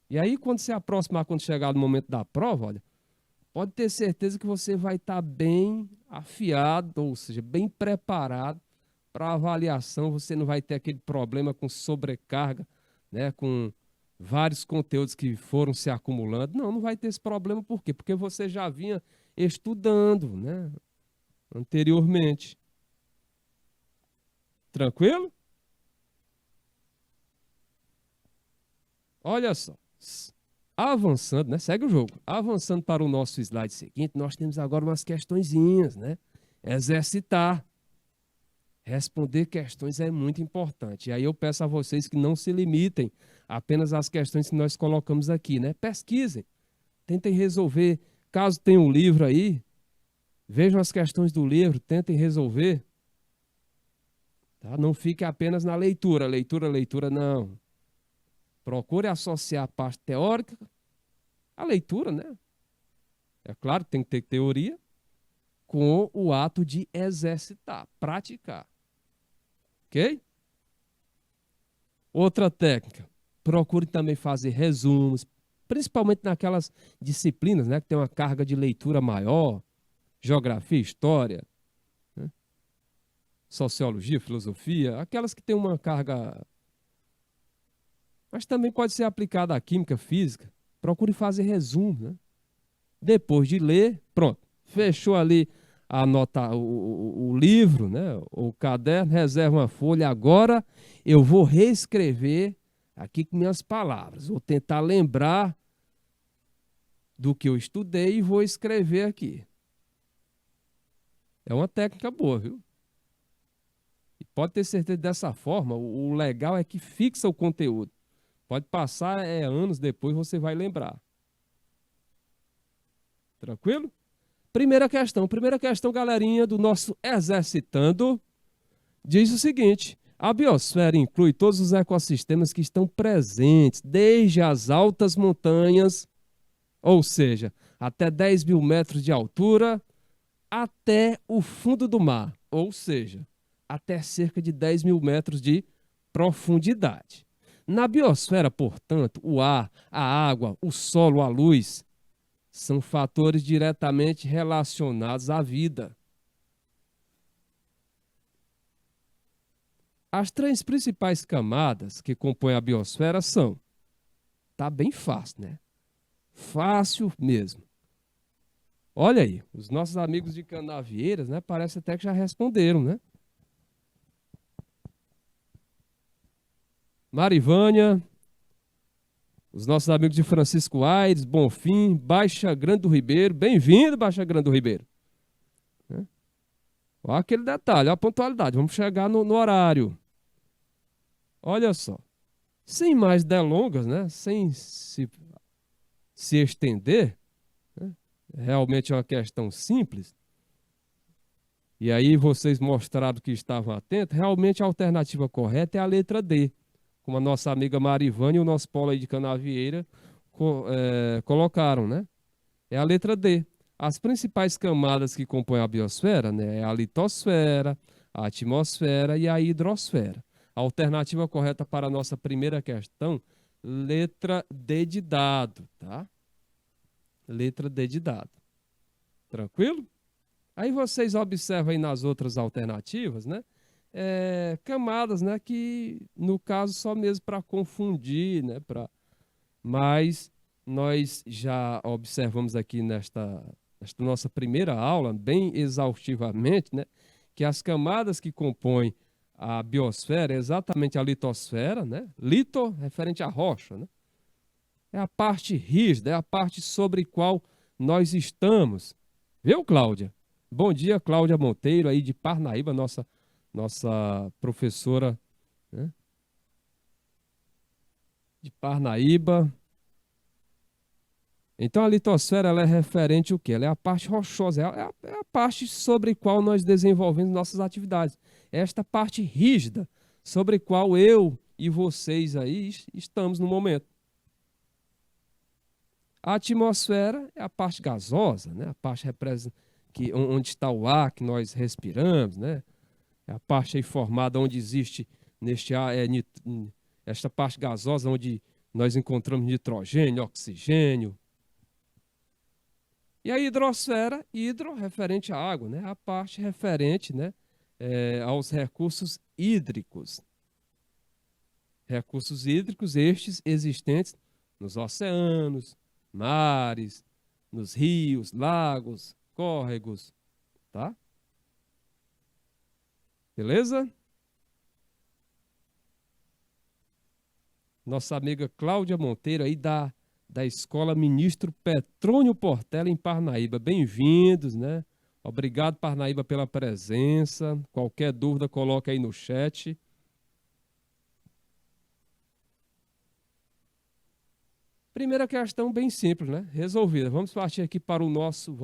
E aí, quando se aproximar, quando chegar no momento da prova, olha, pode ter certeza que você vai estar bem afiado, ou seja, bem preparado para a avaliação. Você não vai ter aquele problema com sobrecarga, né, com vários conteúdos que foram se acumulando. Não, não vai ter esse problema. Por quê? Porque você já vinha estudando, né, anteriormente. Tranquilo? Olha só. Avançando, né? Segue o jogo. Avançando para o nosso slide seguinte, nós temos agora umas questõezinhas, né? Exercitar. Responder questões é muito importante. E aí eu peço a vocês que não se limitem apenas às questões que nós colocamos aqui, né? Pesquisem, tentem resolver. Caso tenha um livro aí, vejam as questões do livro, tentem resolver. Tá? Não fique apenas na leitura, leitura, leitura, não. Procure associar a parte teórica à leitura, né? É claro que tem que ter teoria, com o ato de exercitar, praticar. Ok? Outra técnica, procure também fazer resumos, principalmente naquelas disciplinas, né, que tem uma carga de leitura maior, geografia, história, né, sociologia, filosofia, aquelas que têm uma carga, mas também pode ser aplicada à química, física. Procure fazer resumo, né? Depois de ler, pronto, fechou ali a nota, o livro, né, o caderno, reserva uma folha. Agora eu vou reescrever aqui com minhas palavras. Vou tentar lembrar do que eu estudei e vou escrever aqui. É uma técnica boa, viu? E pode ter certeza dessa forma, o legal é que fixa o conteúdo. Pode passar anos depois, você vai lembrar. Tranquilo? Primeira questão, galerinha, do nosso Exercitando, diz o seguinte: a biosfera inclui todos os ecossistemas que estão presentes, desde as altas montanhas, ou seja, até 10 mil metros de altura, até o fundo do mar, ou seja, até cerca de 10 mil metros de profundidade. Na biosfera, portanto, o ar, a água, o solo, a luz são fatores diretamente relacionados à vida. As 3 principais camadas que compõem a biosfera são, tá bem fácil, né? Fácil mesmo. Olha aí, os nossos amigos de Canavieiras, né? Parece até que já responderam, né? Marivânia, os nossos amigos de Francisco Aires, Bonfim, Baixa Grande do Ribeiro. Bem-vindo, Baixa Grande do Ribeiro. Né? Olha aquele detalhe, olha a pontualidade. Vamos chegar no horário. Olha só. Sem mais delongas, né? Sem se estender, né? Realmente é uma questão simples. E aí vocês mostraram que estavam atentos. Realmente a alternativa correta é a letra D, como a nossa amiga Marivânia e o nosso polo aí de Canavieira colocaram, né? É a letra D. As principais camadas que compõem a biosfera, né, é a litosfera, a atmosfera e a hidrosfera. A alternativa correta para a nossa primeira questão, letra D de dado, tá? Letra D de dado. Tranquilo? Aí vocês observam aí nas outras alternativas, né? Camadas, né? Que no caso só mesmo para confundir, né? Mas nós já observamos aqui nesta nossa primeira aula, bem exaustivamente, né? Que as camadas que compõem a biosfera é exatamente a litosfera, né? Lito, referente à rocha, né? É a parte rígida, é a parte sobre qual nós estamos. Viu, Cláudia? Bom dia, Cláudia Monteiro, aí de Parnaíba, nossa professora, né, de Parnaíba. Então, a litosfera ela é referente ao quê? Ela é a parte rochosa, é a parte sobre a qual nós desenvolvemos nossas atividades. É esta parte rígida sobre a qual eu e vocês aí estamos no momento. A atmosfera é a parte gasosa, né? A parte onde está o ar que nós respiramos, né? É a parte aí formada onde existe neste ar, esta parte gasosa onde nós encontramos nitrogênio, oxigênio. E a hidrosfera, referente à água, né? A parte referente, né, aos recursos hídricos. Recursos hídricos estes existentes nos oceanos, mares, nos rios, lagos, córregos, tá? Beleza? Nossa amiga Cláudia Monteiro aí da Escola Ministro Petrônio Portela em Parnaíba. Bem-vindos, né? Obrigado, Parnaíba, pela presença. Qualquer dúvida, coloca aí no chat. Primeira questão bem simples, né? Resolvida. Vamos partir para o nosso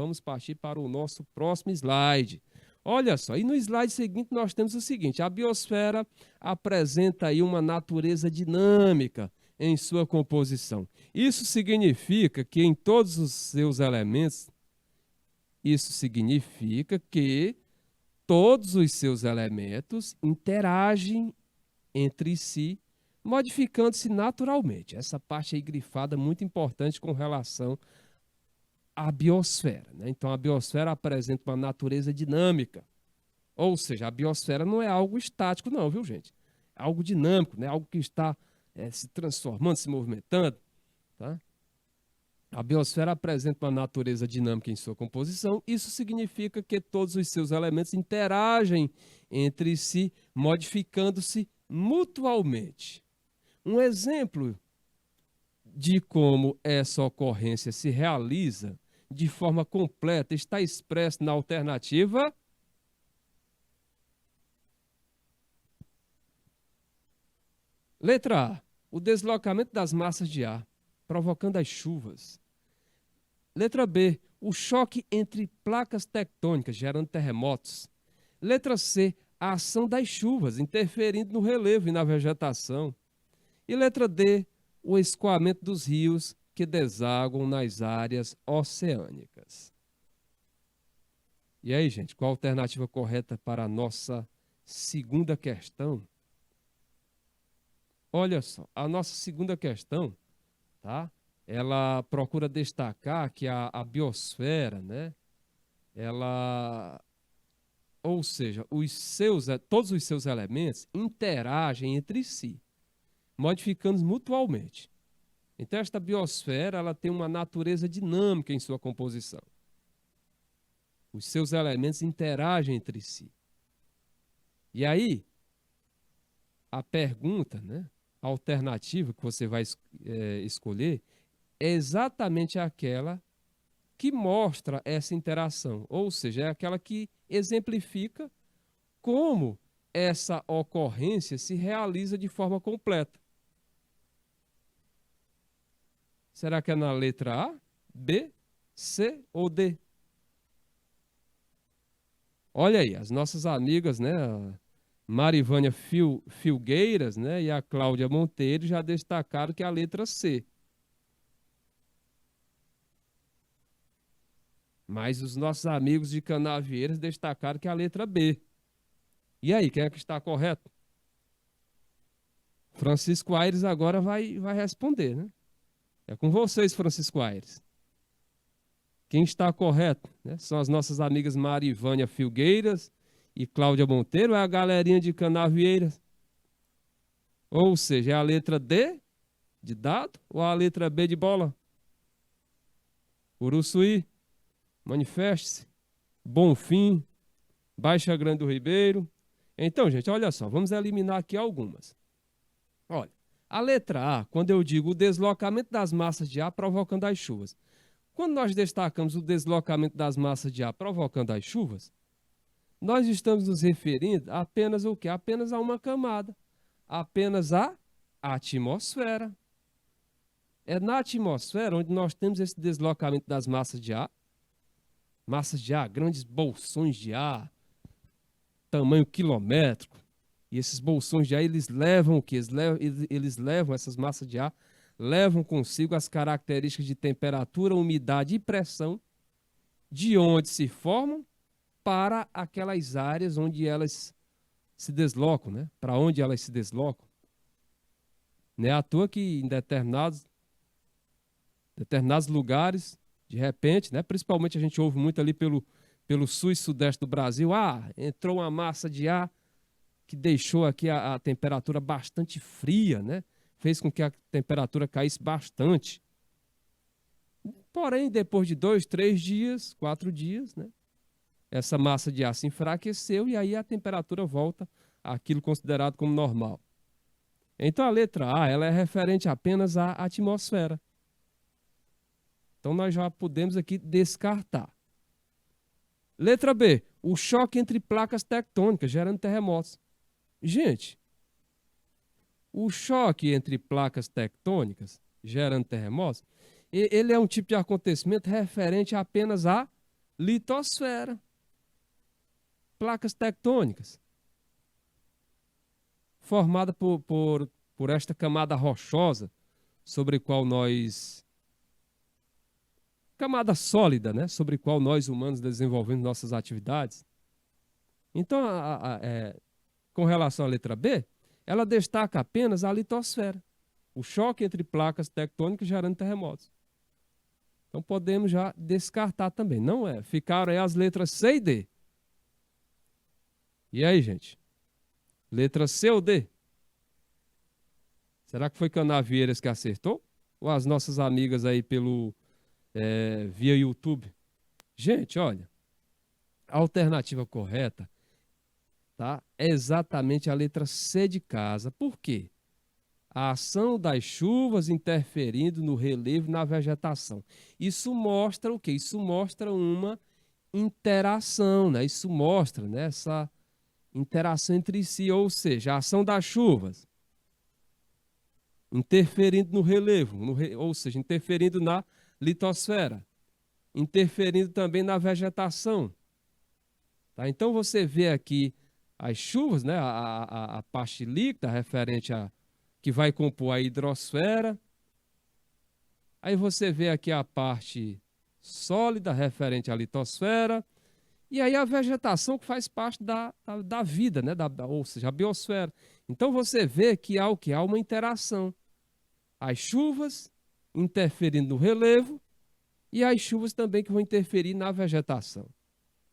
próximo slide. Olha só, e no slide seguinte nós temos o seguinte: a biosfera apresenta aí uma natureza dinâmica em sua composição. Isso significa que em todos os seus elementos, interagem entre si, modificando-se naturalmente. Essa parte aí grifada muito importante com relação à biosfera, né? Então, a biosfera apresenta uma natureza dinâmica. Ou seja, a biosfera não é algo estático, não, viu, gente? É algo dinâmico, né? Algo que está se transformando, se movimentando, tá? A biosfera apresenta uma natureza dinâmica em sua composição. Isso significa que todos os seus elementos interagem entre si, modificando-se mutualmente. Um exemplo de como essa ocorrência se realiza de forma completa está expresso na alternativa. Letra A, o deslocamento das massas de ar, provocando as chuvas. Letra B, o choque entre placas tectônicas, gerando terremotos. Letra C, a ação das chuvas, interferindo no relevo e na vegetação. E letra D, o escoamento dos rios que desaguam nas áreas oceânicas. E aí, gente, qual a alternativa correta para a nossa segunda questão? Olha só, a nossa segunda questão, tá? Ela procura destacar que a biosfera, né? Ou seja, todos os seus elementos interagem entre si, modificando mutualmente. Então, esta biosfera ela tem uma natureza dinâmica em sua composição. Os seus elementos interagem entre si. E aí, a pergunta, né, a alternativa que você vai escolher é exatamente aquela que mostra essa interação, ou seja, é aquela que exemplifica como essa ocorrência se realiza de forma completa. Será que é na letra A, B, C ou D? Olha aí, as nossas amigas, né, a Marivânia Filgueiras, né, e a Cláudia Monteiro já destacaram que é a letra C. Mas os nossos amigos de Canavieiras destacaram que é a letra B. E aí, quem é que está correto? Francisco Aires agora vai responder, né? É com vocês, Francisco Aires. Quem está correto, né? São as nossas amigas Marivânia Filgueiras e Cláudia Monteiro, ou é a galerinha de Canavieiras? Ou seja, é a letra D de dado ou a letra B de bola? Uruçuí, manifeste-se, Bonfim, Baixa Grande do Ribeiro. Então, gente, olha só, vamos eliminar aqui algumas. Olha, a letra A, quando eu digo o deslocamento das massas de ar provocando as chuvas. Quando nós destacamos o deslocamento das massas de ar provocando as chuvas, nós estamos nos referindo apenas ao quê? Apenas a uma camada, apenas a atmosfera. É na atmosfera onde nós temos esse deslocamento das massas de ar, grandes bolsões de ar, tamanho quilométrico. E esses bolsões de ar, eles levam o quê? Eles levam essas massas de ar, levam consigo as características de temperatura, umidade e pressão, de onde se formam para aquelas áreas onde elas se deslocam, né? Para onde elas se deslocam. Não é à toa que em determinados lugares, de repente, né? Principalmente a gente ouve muito ali pelo sul e sudeste do Brasil, entrou uma massa de ar que deixou aqui a temperatura bastante fria, né? Fez com que a temperatura caísse bastante. Porém, depois de 2, 3 dias, 4 dias, né? Essa massa de ar se enfraqueceu e aí a temperatura volta àquilo considerado como normal. Então a letra A, ela é referente apenas à atmosfera. Então nós já podemos aqui descartar. Letra B, o choque entre placas tectônicas gerando terremotos. Gente, o choque entre placas tectônicas gerando terremotos, ele é um tipo de acontecimento referente apenas à litosfera. Placas tectônicas, formada por esta camada rochosa, sobre qual nós... camada sólida, né? Sobre qual nós humanos desenvolvemos nossas atividades. Então, com relação à letra B, ela destaca apenas a litosfera, o choque entre placas tectônicas gerando terremotos. Então podemos já descartar também. Não é. Ficaram aí as letras C e D. E aí, gente? Letra C ou D? Será que foi Canavieiras que acertou? Ou as nossas amigas aí via YouTube? Gente, olha, a alternativa correta, tá? É exatamente a letra C de casa. Por quê? A ação das chuvas interferindo no relevo e na vegetação. Isso mostra o quê? Isso mostra uma interação, né? Isso mostra, né, essa interação entre si, ou seja, a ação das chuvas interferindo no relevo, ou seja, interferindo na litosfera, interferindo também na vegetação. Tá? Então você vê aqui as chuvas, né, a parte líquida referente a que vai compor a hidrosfera. Aí você vê aqui a parte sólida referente à litosfera. E aí a vegetação que faz parte da vida, né? Ou seja, a biosfera. Então você vê que há o que? Há uma interação. As chuvas interferindo no relevo e as chuvas também que vão interferir na vegetação.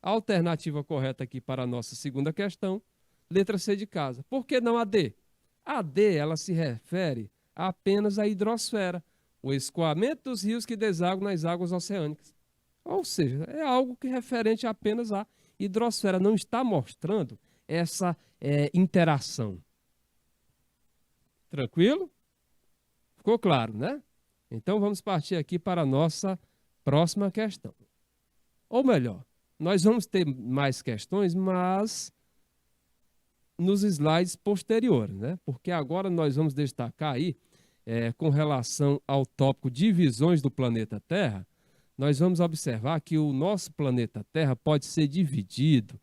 A alternativa correta aqui para a nossa segunda questão, letra C de casa. Por que não a D? A D, ela se refere apenas à hidrosfera, o escoamento dos rios que desaguam nas águas oceânicas. Ou seja, é algo que é referente apenas à hidrosfera, não está mostrando essa interação. Tranquilo? Ficou claro, né? Então vamos partir aqui para a nossa próxima questão. Ou melhor, nós vamos ter mais questões, mas nos slides posteriores, né? Porque agora nós vamos destacar aí, com relação ao tópico divisões do planeta Terra, nós vamos observar que o nosso planeta Terra pode ser dividido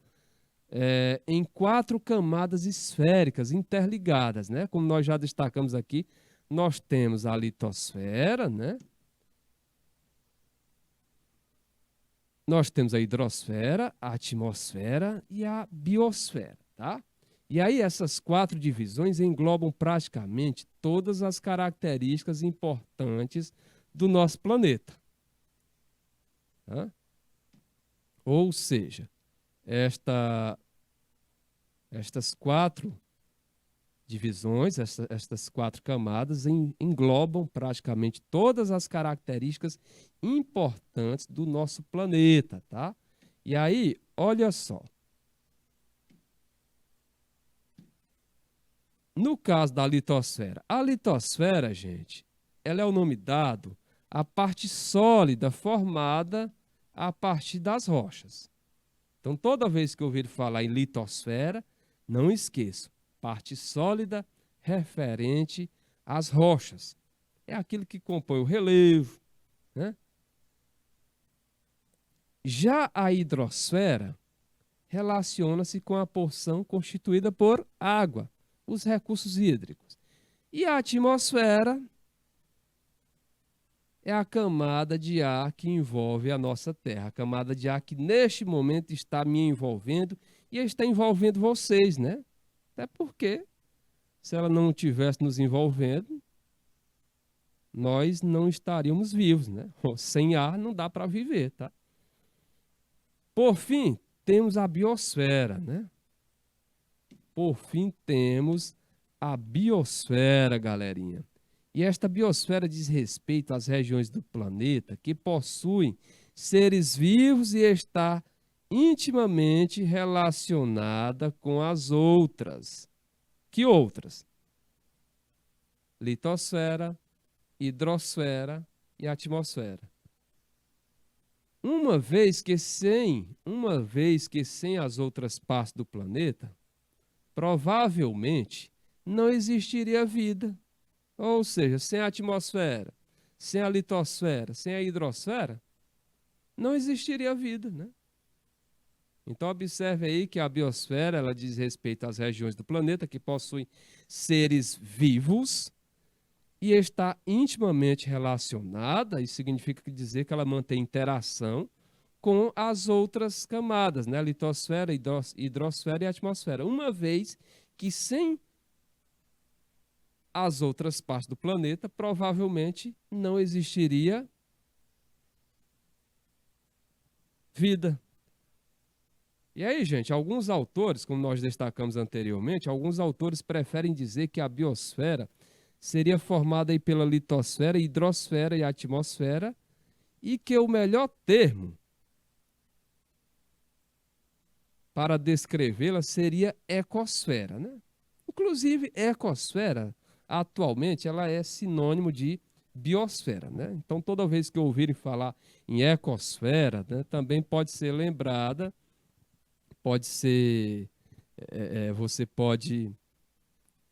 em 4 camadas esféricas interligadas, né? Como nós já destacamos aqui, nós temos a litosfera, né? Nós temos a hidrosfera, a atmosfera e a biosfera, tá? E aí essas 4 divisões englobam praticamente todas as características importantes do nosso planeta. Tá? Ou seja, estas 4 divisões, estas 4 camadas englobam praticamente todas as características importantes do nosso planeta, tá? E aí, olha só. No caso da litosfera, a litosfera, gente, ela é o nome dado a parte sólida formada a partir das rochas. Então, toda vez que eu ouvir falar em litosfera, não esqueço, parte sólida referente às rochas. É aquilo que compõe o relevo, né? Já a hidrosfera relaciona-se com a porção constituída por água, os recursos hídricos. E a atmosfera é a camada de ar que envolve a nossa Terra, a camada de ar que neste momento está me envolvendo e está envolvendo vocês, né? Até porque, se ela não estivesse nos envolvendo, nós não estaríamos vivos, né? Sem ar não dá para viver, tá? Por fim, temos a biosfera, né? Por fim, temos a biosfera, galerinha. E esta biosfera diz respeito às regiões do planeta que possuem seres vivos e está intimamente relacionada com as outras. Que outras? Litosfera, hidrosfera e atmosfera. Uma vez que sem as outras partes do planeta, provavelmente não existiria vida. Ou seja, sem a atmosfera, sem a litosfera, sem a hidrosfera, não existiria vida, né? Então observe aí que a biosfera, ela diz respeito às regiões do planeta que possuem seres vivos e está intimamente relacionada, isso significa dizer que ela mantém interação com as outras camadas, né? Litosfera, hidrosfera e atmosfera. Uma vez que sem as outras partes do planeta, provavelmente não existiria vida. E aí, gente, alguns autores, como nós destacamos anteriormente, alguns autores preferem dizer que a biosfera seria formada aí pela litosfera, hidrosfera e atmosfera, e que o melhor termo para descrevê-la seria ecosfera, né? Inclusive, ecosfera, atualmente, ela é sinônimo de biosfera, né? Então, toda vez que ouvirem falar em ecosfera, né, também pode ser lembrada, pode ser, você pode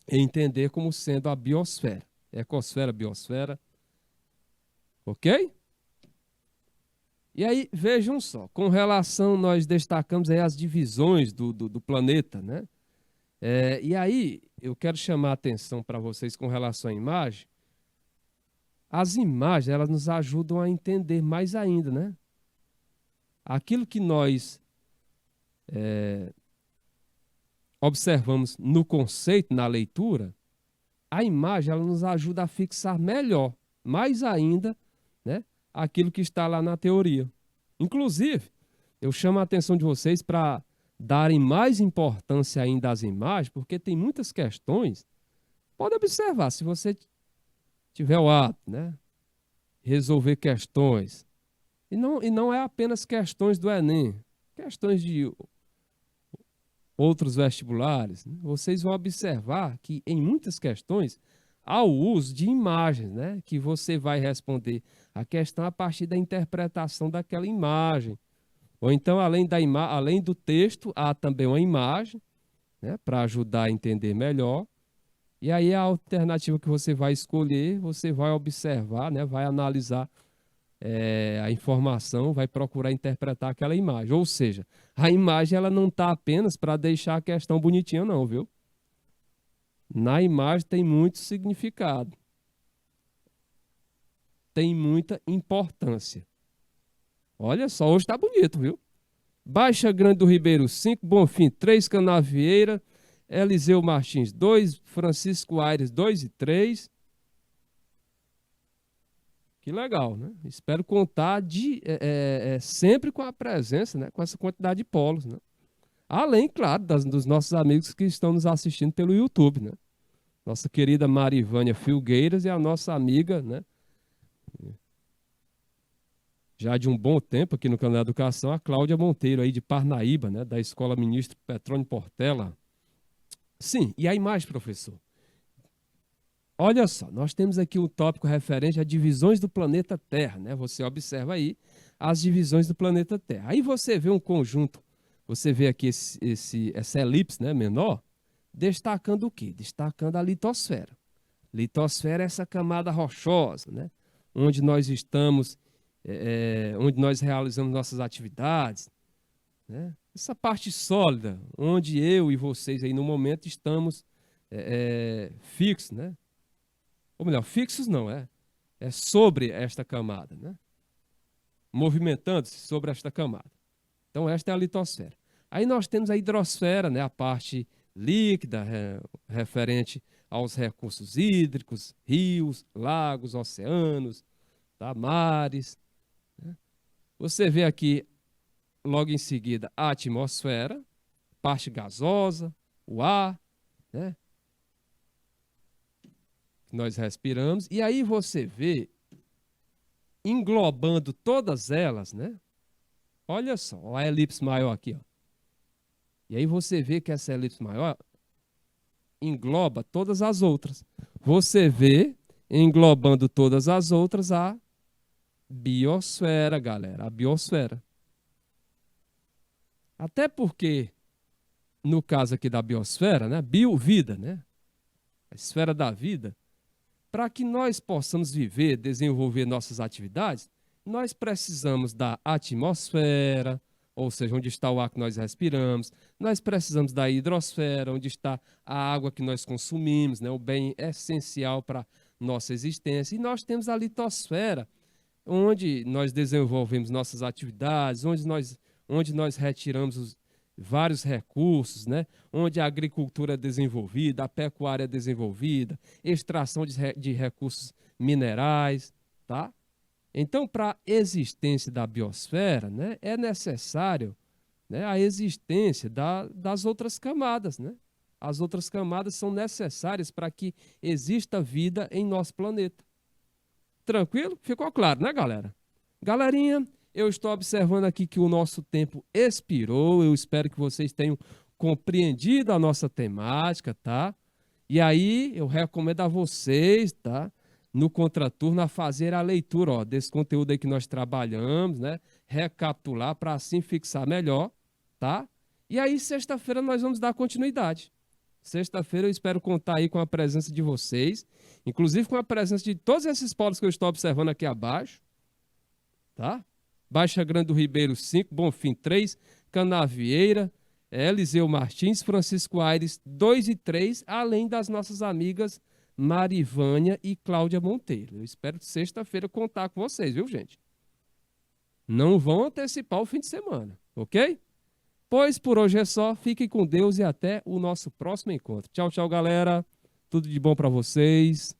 entender como sendo a biosfera. Ecosfera, biosfera, ok? E aí, vejam só, com relação, nós destacamos aí as divisões do planeta, né? E aí, eu quero chamar a atenção para vocês com relação à imagem. As imagens, elas nos ajudam a entender mais ainda, né? Aquilo que nós observamos no conceito, na leitura, a imagem, ela nos ajuda a fixar melhor, mais ainda, né? Aquilo que está lá na teoria. Inclusive, eu chamo a atenção de vocês para darem mais importância ainda às imagens, porque tem muitas questões. Pode observar, se você tiver o hábito, né? Resolver questões. E não é apenas questões do Enem, questões de outros vestibulares. Né? Vocês vão observar que em muitas questões há o uso de imagens, né? Que você vai responder a questão a partir da interpretação daquela imagem. Ou então, além do texto, há também uma imagem, né? Para ajudar a entender melhor. E aí a alternativa que você vai escolher, você vai observar, né? Vai analisar a informação, vai procurar interpretar aquela imagem. Ou seja, a imagem ela não está apenas para deixar a questão bonitinha, não, viu? Na imagem tem muito significado. Tem muita importância. Olha só, hoje está bonito, viu? Baixa Grande do Ribeiro 5, Bonfim 3, Canavieira, Eliseu Martins 2, Francisco Aires 2 e 3. Que legal, né? Espero contar sempre com a presença, né? Com essa quantidade de polos, né? Além, claro, dos nossos amigos que estão nos assistindo pelo YouTube, né? Nossa querida Marivânia Filgueiras e a nossa amiga, né? Já de um bom tempo aqui no canal Educação, a Cláudia Monteiro, aí de Parnaíba, né? Da Escola Ministro Petrônio Portela. Sim, e a imagem, professor? Olha só, nós temos aqui um tópico referente a divisões do planeta Terra, né? Você observa aí as divisões do planeta Terra. Aí você vê um conjunto, você vê aqui essa elipse, né, menor, destacando o quê? Destacando a litosfera. Litosfera é essa camada rochosa, né? Onde nós estamos, onde nós realizamos nossas atividades, né? Essa parte sólida, onde eu e vocês aí no momento estamos fixos, né? Ou melhor, fixos não, é sobre esta camada, né? Movimentando-se sobre esta camada. Então, esta é a litosfera. Aí nós temos a hidrosfera, né? A parte líquida, referente aos recursos hídricos, rios, lagos, oceanos, tá? Mares. Né? Você vê aqui, logo em seguida, a atmosfera, parte gasosa, o ar, né? Que nós respiramos. E aí você vê, englobando todas elas, né? Olha só, a elipse maior aqui, ó. E aí você vê que essa elipse maior engloba todas as outras. Você vê, englobando todas as outras, a biosfera, galera, a biosfera. Até porque, no caso aqui da biosfera, né, bio-vida, né, a esfera da vida, para que nós possamos viver, desenvolver nossas atividades, nós precisamos da atmosfera, ou seja, onde está o ar que nós respiramos, nós precisamos da hidrosfera, onde está a água que nós consumimos, né, o bem essencial para nossa existência, e nós temos a litosfera, onde nós desenvolvemos nossas atividades, onde nós retiramos vários recursos, né? Onde a agricultura é desenvolvida, a pecuária é desenvolvida, extração de recursos minerais, tá? Então, para a existência da biosfera, né, é necessário, né, a existência das outras camadas, né? As outras camadas são necessárias para que exista vida em nosso planeta. Tranquilo? Ficou claro, né, galera? Galerinha, eu estou observando aqui que o nosso tempo expirou. Eu espero que vocês tenham compreendido a nossa temática, tá? E aí, eu recomendo a vocês, tá? No contraturno, a fazer a leitura, ó, desse conteúdo aí que nós trabalhamos, né? Recapitular para assim fixar melhor, tá? E aí, sexta-feira, nós vamos dar continuidade. Sexta-feira eu espero contar aí com a presença de vocês, inclusive com a presença de todos esses polos que eu estou observando aqui abaixo, tá? Baixa Grande do Ribeiro 5, Bonfim 3, Canavieira, Eliseu Martins, Francisco Aires 2 e 3, além das nossas amigas Marivânia e Cláudia Monteiro. Eu espero sexta-feira contar com vocês, viu, gente? Não vão antecipar o fim de semana, ok? Pois por hoje é só. Fiquem com Deus e até o nosso próximo encontro. Tchau, tchau, galera. Tudo de bom para vocês.